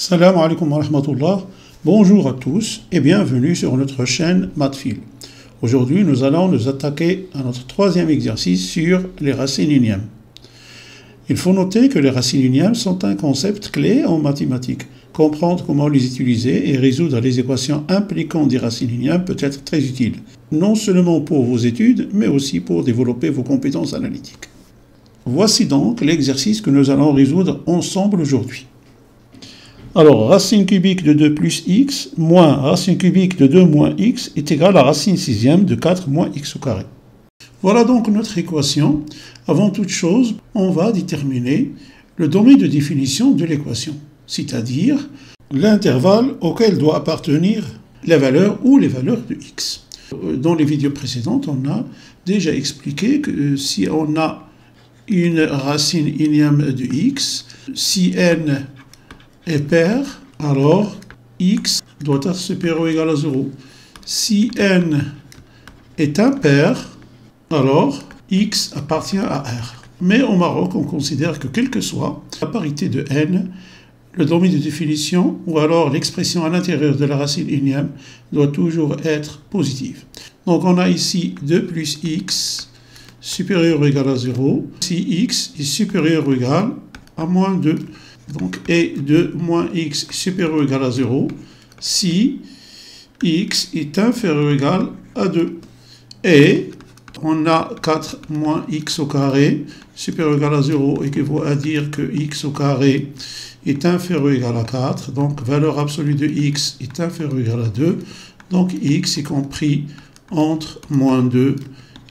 Salam alaikum wa rahmatullah. Bonjour à tous et bienvenue sur notre chaîne Mathfil. Aujourd'hui, nous allons nous attaquer à notre troisième exercice sur les racines unièmes. Il faut noter que les racines unièmes sont un concept clé en mathématiques. Comprendre comment les utiliser et résoudre les équations impliquant des racines unièmes peut être très utile, non seulement pour vos études, mais aussi pour développer vos compétences analytiques. Voici donc l'exercice que nous allons résoudre ensemble aujourd'hui. Alors, racine cubique de 2 plus x moins racine cubique de 2 moins x est égal à racine sixième de 4 moins x au carré. Voilà donc notre équation. Avant toute chose, on va déterminer le domaine de définition de l'équation, c'est-à-dire l'intervalle auquel doit appartenir la valeur ou les valeurs de x. Dans les vidéos précédentes, on a déjà expliqué que si on a une racine unième de x, si n est pair, alors x doit être supérieur ou égal à 0. Si n est impair, alors x appartient à R. Mais au Maroc, on considère que quelle que soit la parité de n, le domaine de définition ou alors l'expression à l'intérieur de la racine unième doit toujours être positive. Donc on a ici 2 plus x supérieur ou égal à 0 si x est supérieur ou égal à moins 2. Donc, et 2 moins x supérieur ou égal à 0 si x est inférieur ou égal à 2. Et on a 4 moins x au carré supérieur ou égal à 0 équivaut à dire que x au carré est inférieur ou égal à 4. Donc, valeur absolue de x est inférieure ou égal à 2. Donc, x est compris entre moins 2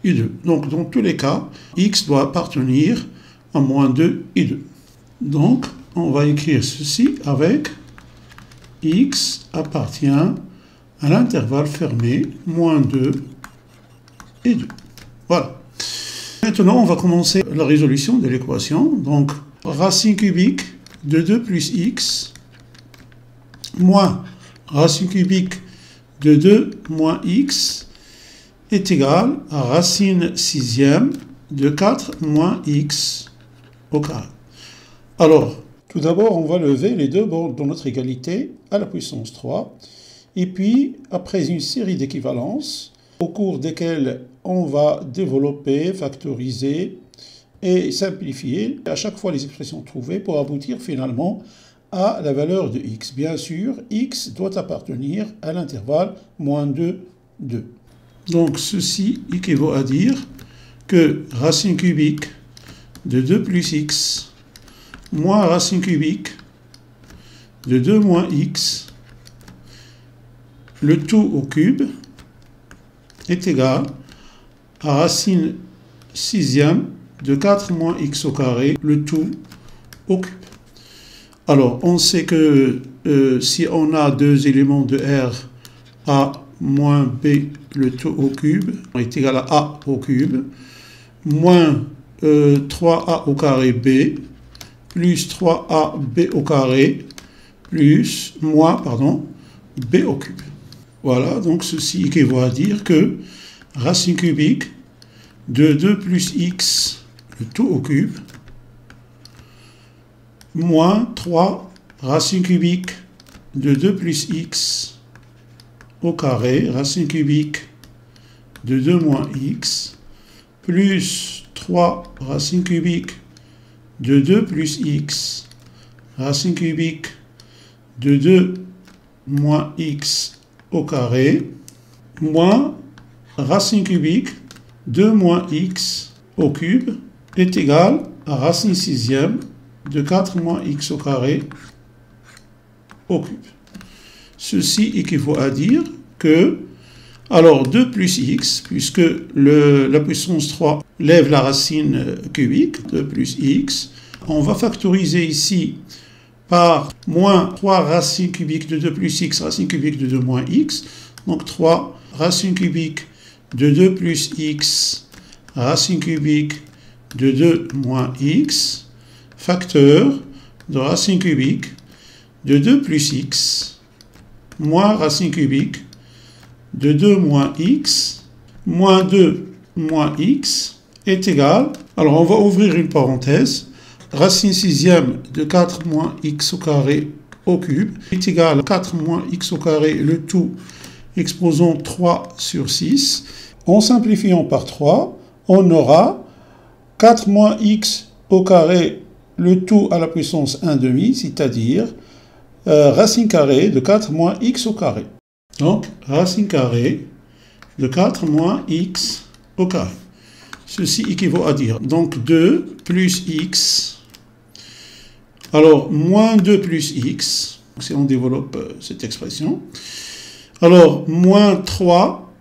et 2. Donc, dans tous les cas, x doit appartenir à moins 2 et 2. Donc, on va écrire ceci avec x appartient à l'intervalle fermé moins 2 et 2. Voilà. Maintenant, on va commencer la résolution de l'équation. Donc, racine cubique de 2 plus x moins racine cubique de 2 moins x est égal à racine sixième de 4 moins x au carré. Alors, tout d'abord, on va lever les deux bords de notre égalité à la puissance 3. Et puis, après une série d'équivalences, au cours desquelles on va développer, factoriser et simplifier à chaque fois les expressions trouvées pour aboutir finalement à la valeur de x. Bien sûr, x doit appartenir à l'intervalle moins 2, 2. Donc, ceci équivaut à dire que racine cubique de 2 plus x moins racine cubique de 2 moins x, le tout au cube, est égal à racine sixième de 4 moins x au carré, le tout au cube. Alors, on sait que si on a deux éléments de R, a moins b, le tout au cube, est égal à a au cube, moins 3a au carré b, plus 3ab au carré, plus moins, b au cube. Voilà, donc ceci équivaut à dire que racine cubique de 2 plus x, le tout au cube, moins 3 racine cubique de 2 plus x au carré, racine cubique de 2 moins x, plus 3 racine cubique de 2 plus x, racine cubique de 2 moins x au carré, moins racine cubique 2 moins x au cube est égal à racine sixième de 4 moins x au carré au cube. Ceci équivaut à dire que, alors 2 plus x, puisque la puissance 3 lève la racine cubique, 2 plus x, on va factoriser ici par moins 3 racines cubiques de 2 plus x, racine cubique de 2 moins x, donc 3 racine cubique de 2 plus x, racine cubique de 2 moins x, facteur de racine cubique de 2 plus x, moins racine cubique de 2 moins x, moins 2 moins x est égal, alors on va ouvrir une parenthèse, racine sixième de 4 moins x au carré au cube est égal à 4 moins x au carré, le tout exposant 3 sur 6. En simplifiant par 3, on aura 4 moins x au carré, le tout à la puissance 1/2, c'est-à-dire racine carrée de 4 moins x au carré. Donc, racine carrée de 4 moins x au carré. Ceci équivaut à dire, donc 2 plus x, alors moins 2 plus x, si on développe cette expression, alors moins 3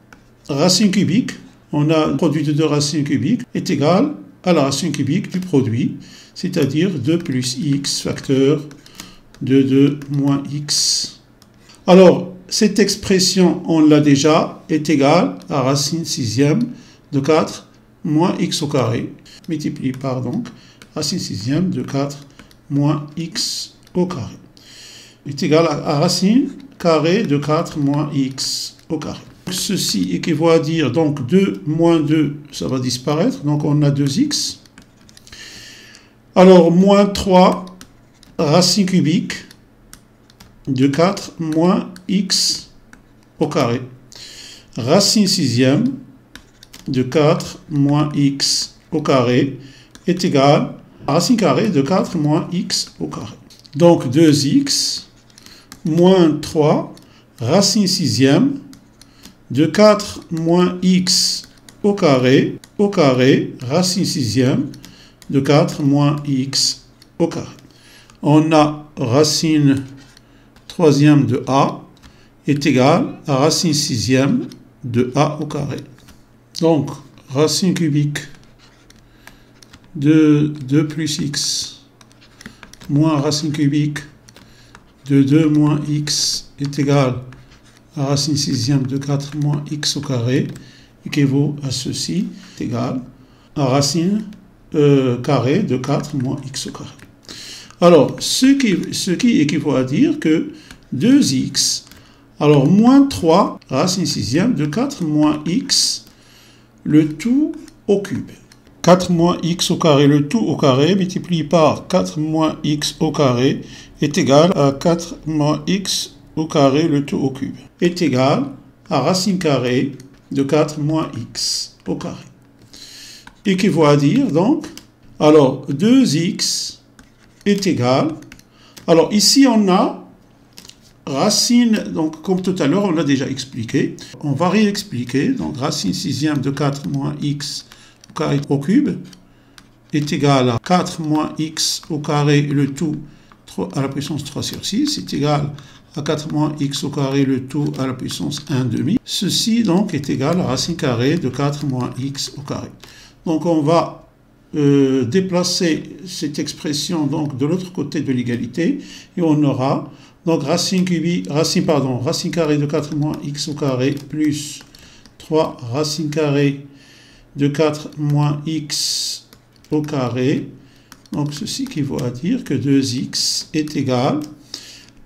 racine cubique, on a le produit de deux racines cubiques, est égal à la racine cubique du produit, c'est-à-dire 2 plus x facteur de 2 moins x. Alors, cette expression, on l'a déjà, est égale à racine sixième de 4 moins x au carré, multiplié par donc racine sixième de 4 moins x au carré, est égal à racine carrée de 4 moins x au carré. Ceci équivaut à dire, donc 2 moins 2, ça va disparaître, donc on a 2x. Alors, moins 3 racine cubique de 4 moins x au carré. Racine sixième de 4 moins x au carré est égal à racine carrée de 4 moins x au carré. Donc 2x moins 3 racine sixième de 4 moins x au carré, racine sixième de 4 moins x au carré. On a racine troisième de a est égal à racine sixième de a au carré. Donc, racine cubique de 2 plus x moins racine cubique de 2 moins x est égal à racine sixième de 4 moins x au carré, équivaut à ceci, est égal à racine carrée de 4 moins x au carré. Alors, ce qui équivaut à dire que 2x, alors moins 3 racine sixième de 4 moins x, le tout au cube. 4 moins x au carré, le tout au carré, multiplié par 4 moins x au carré, est égal à 4 moins x au carré, le tout au cube, est égal à racine carrée de 4 moins x au carré. Équivaut à dire, donc, alors 2x est égal, alors ici on a racine, donc comme tout à l'heure on l'a déjà expliqué, on va réexpliquer, donc racine sixième de 4 moins x au carré au cube est égal à 4 moins x au carré, le tout à la puissance 3 sur 6, est égal à 4 moins x au carré, le tout à la puissance 1/2. Ceci donc est égal à racine carrée de 4 moins x au carré. Donc on va déplacer cette expression donc de l'autre côté de l'égalité et on aura donc racine carrée de 4 moins x au carré plus 3 racine carrée de 4 moins x au carré. Donc ceci équivaut à dire que 2x est égal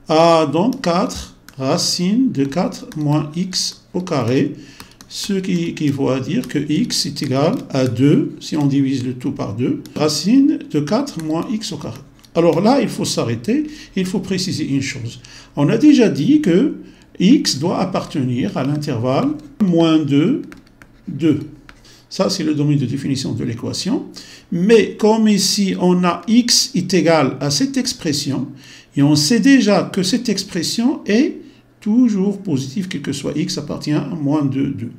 à donc 4 racine de 4 moins x au carré, ce qui équivaut à dire que x est égal à 2, si on divise le tout par 2, racine de 4 moins x au carré. Alors là, il faut s'arrêter, il faut préciser une chose. On a déjà dit que x doit appartenir à l'intervalle moins 2, 2. Ça, c'est le domaine de définition de l'équation. Mais comme ici, on a x est égal à cette expression, et on sait déjà que cette expression est toujours positive, quel que soit x appartient à moins 2, 2.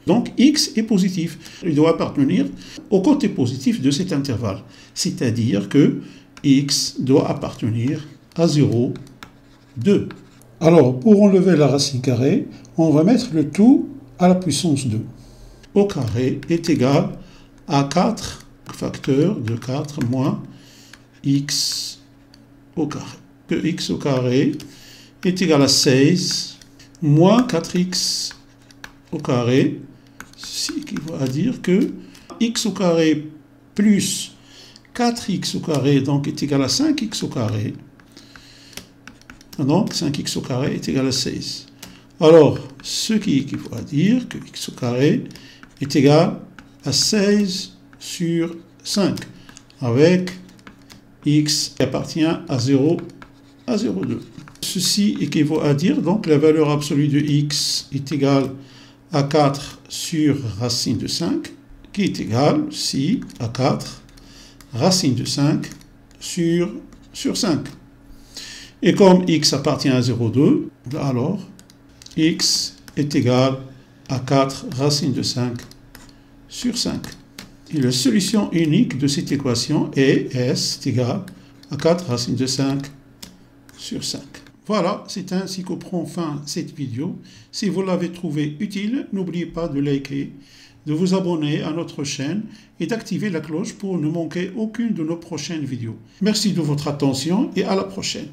Donc x est positif. Il doit appartenir au côté positif de cet intervalle. C'est-à-dire que x doit appartenir à 0, 2. Alors, pour enlever la racine carrée, on va mettre le tout à la puissance 2. Au carré est égal à 4 facteur de 4 moins x au carré. Que x au carré est égal à 16 moins 4x au carré, ce qui va dire que x au carré plus 4x au carré donc est égal à 5x au carré. Donc 5x au carré est égal à 16. Alors, ce qui équivaut à dire que x au carré est égal à 16 sur 5, avec x qui appartient à 0, à 0,2. Ceci équivaut à dire donc la valeur absolue de x est égale à 4 sur racine de 5, qui est égale, si, à 4 racine de 5 sur 5. Et comme x appartient à 0,2, alors x est égal à 4 racine de 5 sur 5. Et la solution unique de cette équation est s est égal à 4 racine de 5 sur 5. Voilà, c'est ainsi que prend fin cette vidéo. Si vous l'avez trouvée utile, n'oubliez pas de liker, de vous abonner à notre chaîne et d'activer la cloche pour ne manquer aucune de nos prochaines vidéos. Merci de votre attention et à la prochaine.